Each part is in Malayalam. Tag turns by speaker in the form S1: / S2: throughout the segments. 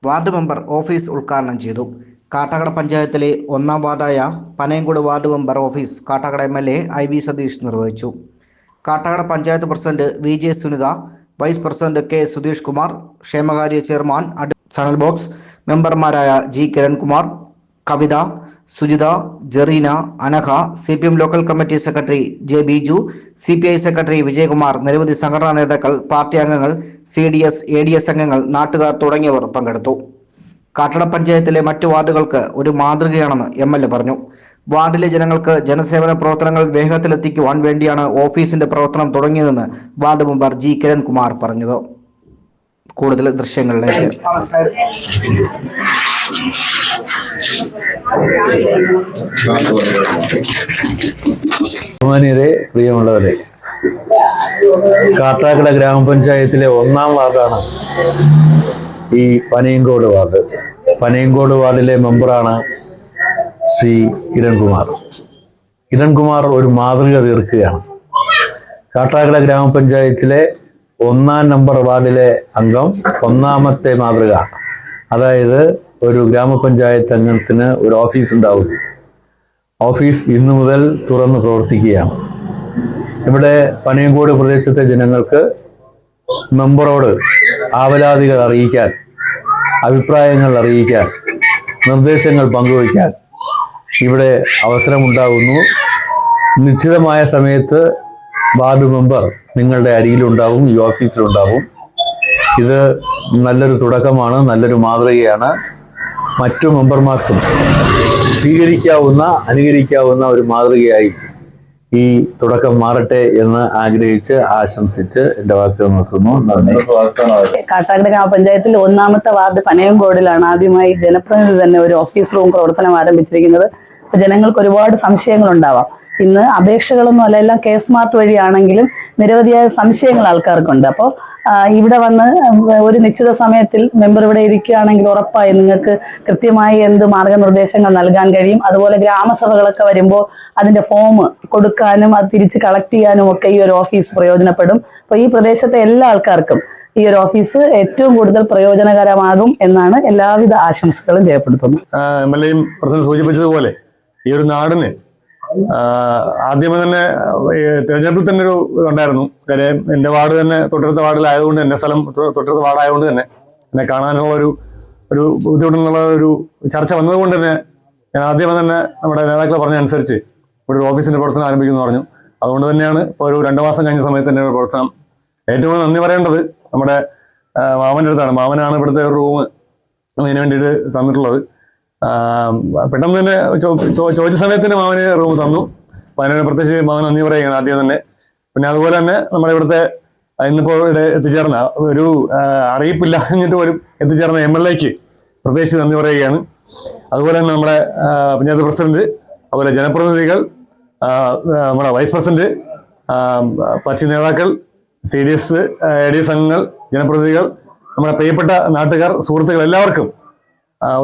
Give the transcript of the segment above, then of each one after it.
S1: വാർഡ് മെമ്പർ ഓഫീസ് ഉദ്ഘാടനം ചെയ്തു. കാട്ടാക്കട പഞ്ചായത്തിലെ 1-ാം വാർഡായ Panayamcode ward member office Kattakada MLA IV Satheesh നിർവഹിച്ചു. Kattakada panchayat president VJ Sunitha, vice president K Sudheesh Kumar, ക്ഷേമകാര്യ ചെയർമാൻ സണൽ ബോക്സ്, മെമ്പർമാരായ G Kirankumar, Kavitha, Sujitha, Jereena, Anagha, CPM local committee secretary J Biju, CPI secretary Vijayakumar, നിരവധി സംഘടനാ നേതാക്കൾ, പാർട്ടി അംഗങ്ങൾ, CDS, ADS അംഗങ്ങൾ, നാട്ടുകാർ തുടങ്ങിയവർ പങ്കെടുത്തു. കാട്ടാക്കട പഞ്ചായത്തിലെ മറ്റു വാർഡുകൾക്ക് ഒരു മാതൃകയാണെന്ന് MLA പറഞ്ഞു. വാർഡിലെ ജനങ്ങൾക്ക് ജനസേവന പ്രവർത്തനങ്ങൾ വേഗത്തിലെത്തിക്കുവാൻ വേണ്ടിയാണ് ഓഫീസിന്റെ പ്രവർത്തനം തുടങ്ങിയതെന്ന് വാർഡ് മെമ്പർ G കിരൺകുമാർ പറഞ്ഞത്. കൂടുതൽ ദൃശ്യങ്ങളിലേക്ക്.
S2: ബഹുമാന്യരെ, പ്രിയമുള്ളവരെ, കാട്ടാക്കട ഗ്രാമപഞ്ചായത്തിലെ 1-ാം വാർഡാണ് ഈ പനയങ്കോട് വാർഡ്. പനയങ്കോട് വാർഡിലെ മെമ്പറാണ് ശ്രീ കിരൺകുമാർ. കിരൺകുമാർ ഒരു മാതൃക തീർക്കുകയാണ്. കാട്ടാക്കട ഗ്രാമപഞ്ചായത്തിലെ 1-ാം നമ്പർ വാർഡിലെ അംഗം 1-ാമത്തെ മാതൃക. അതായത് ഒരു ഗ്രാമപഞ്ചായത്ത് അംഗത്തിന് ഒരു ഓഫീസ് ഉണ്ടാവും. ഓഫീസ് ഇന്നു മുതൽ തുറന്ന് പ്രവർത്തിക്കുകയാണ്. ഇവിടെ പനയങ്കോട് പ്രദേശത്തെ ജനങ്ങൾക്ക് മെമ്പറോട് ആവലാതികൾ അറിയിക്കാൻ, അഭിപ്രായങ്ങൾ അറിയിക്കാൻ, നിർദ്ദേശങ്ങൾ പങ്കുവയ്ക്കാൻ ഇവിടെ അവസരമുണ്ടാകുന്നു. നിശ്ചിതമായ സമയത്ത് വാർഡ് മെമ്പർ നിങ്ങളുടെ അരികിലുണ്ടാവും, ഈ ഓഫീസിലുണ്ടാവും. ഇത് നല്ലൊരു തുടക്കമാണ്, നല്ലൊരു മാതൃകയാണ്. മറ്റു മെമ്പർമാർക്കും സ്വീകരിക്കാവുന്ന, അനുകരിക്കാവുന്ന ഒരു മാതൃകയായി ഈ തുടക്കം മാറട്ടെ എന്ന് ആഗ്രഹിച്ച്, ആശംസിച്ച് എൻ്റെ വാക്കുകൾ നിർത്തുന്നു. നന്ദി.
S3: കാട്ടാക്കട ഗ്രാമപഞ്ചായത്തിൽ 1-ാമത്തെ വാർഡ് പനയങ്കോടിലാണ് ആദ്യമായി ജനപ്രതിനിധി തന്നെ ഒരു ഓഫീസ് റൂം പ്രവർത്തനം ആരംഭിച്ചിരിക്കുന്നത്. ജനങ്ങൾക്ക് ഒരുപാട് സംശയങ്ങളുണ്ടാവാം. ഇന്ന് അപേക്ഷകളൊന്നും അല്ല, എല്ലാം K-സ്മാർട്ട് വഴിയാണെങ്കിലും നിരവധിയായ സംശയങ്ങൾ ആൾക്കാർക്കുണ്ട്. അപ്പോൾ ഇവിടെ വന്ന് ഒരു നിശ്ചിത സമയത്തിൽ മെമ്പർ ഇവിടെ ഇരിക്കുകയാണെങ്കിൽ ഉറപ്പായി നിങ്ങൾക്ക് കൃത്യമായി എന്ത് മാർഗനിർദ്ദേശങ്ങൾ നൽകാൻ കഴിയും. അതുപോലെ ഗ്രാമസഭകളൊക്കെ വരുമ്പോൾ അതിന്റെ ഫോം കൊടുക്കാനും അത് തിരിച്ച് കളക്ട് ചെയ്യാനും ഒക്കെ ഈ ഒരു ഓഫീസ് പ്രയോജനപ്പെടും. അപ്പോൾ ഈ പ്രദേശത്തെ എല്ലാ ആൾക്കാർക്കും ഈ ഒരു ഓഫീസ് ഏറ്റവും കൂടുതൽ പ്രയോജനകരമാകും എന്നാണ് എല്ലാവിധ ആശംസകളും രേഖപ്പെടുത്തുന്നു.
S4: MLA പ്രസിഡന്റ് സൂചിപ്പിച്ചതുപോലെ ഈ ഒരു നാടിന് ആദ്യമേ തന്നെ തെരഞ്ഞെടുപ്പിൽ തന്നെ ഒരു ഉണ്ടായിരുന്നു. കാര്യം എൻ്റെ വാർഡ് തന്നെ തൊട്ടടുത്ത വാർഡിലായതുകൊണ്ട്, എൻ്റെ സ്ഥലം തൊട്ടടുത്ത വാർഡായതുകൊണ്ട് തന്നെ എന്നെ കാണാനുള്ള ഒരു ബുദ്ധിമുട്ടെന്നുള്ള ഒരു ചർച്ച വന്നതുകൊണ്ട് തന്നെ ഞാൻ ആദ്യമേ തന്നെ നമ്മുടെ നേതാക്കളെ പറഞ്ഞനുസരിച്ച് ഇവിടെ ഒരു ഓഫീസിന്റെ പ്രവർത്തനം ആരംഭിക്കുന്നു പറഞ്ഞു. അതുകൊണ്ട് തന്നെയാണ് ഇപ്പോൾ ഒരു 2 മാസം കഴിഞ്ഞ സമയത്ത് തന്നെ പ്രവർത്തനം. ഏറ്റവും കൂടുതൽ നന്ദി പറയേണ്ടത് നമ്മുടെ മാമൻ്റെ അടുത്താണ്. മാമനാണ് ഇവിടുത്തെ ഒരു റൂം അതിന് വേണ്ടിയിട്ട് തന്നിട്ടുള്ളത്. പെട്ടെന്ന് തന്നെ ചോദിച്ച സമയത്തിന് മാമന് റൂം തന്നു. അപ്പം അതിന് പ്രത്യേകിച്ച് മാമൻ നന്ദി പറയുകയാണ് ആദ്യം തന്നെ. പിന്നെ അതുപോലെ തന്നെ നമ്മുടെ ഇവിടുത്തെ ഇന്നിപ്പോൾ ഇവിടെ എത്തിച്ചേർന്ന ഒരു അറിയിപ്പില്ല എന്നിട്ട് പോലും എത്തിച്ചേർന്ന MLAക്ക് പ്രത്യേകിച്ച് നന്ദി പറയുകയാണ്. അതുപോലെ തന്നെ നമ്മുടെ പഞ്ചായത്ത് പ്രസിഡന്റ്, അതുപോലെ ജനപ്രതിനിധികൾ, നമ്മുടെ വൈസ് പ്രസിഡന്റ്, പാർട്ടി നേതാക്കൾ, CDS, ADS അംഗങ്ങൾ, ജനപ്രതിനിധികൾ, നമ്മുടെ പ്രിയപ്പെട്ട നാട്ടുകാർ, സുഹൃത്തുക്കൾ എല്ലാവർക്കും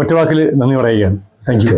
S4: ഒറ്റവാക്കിൽ നന്ദി പറയുകയാണ്. Thank you.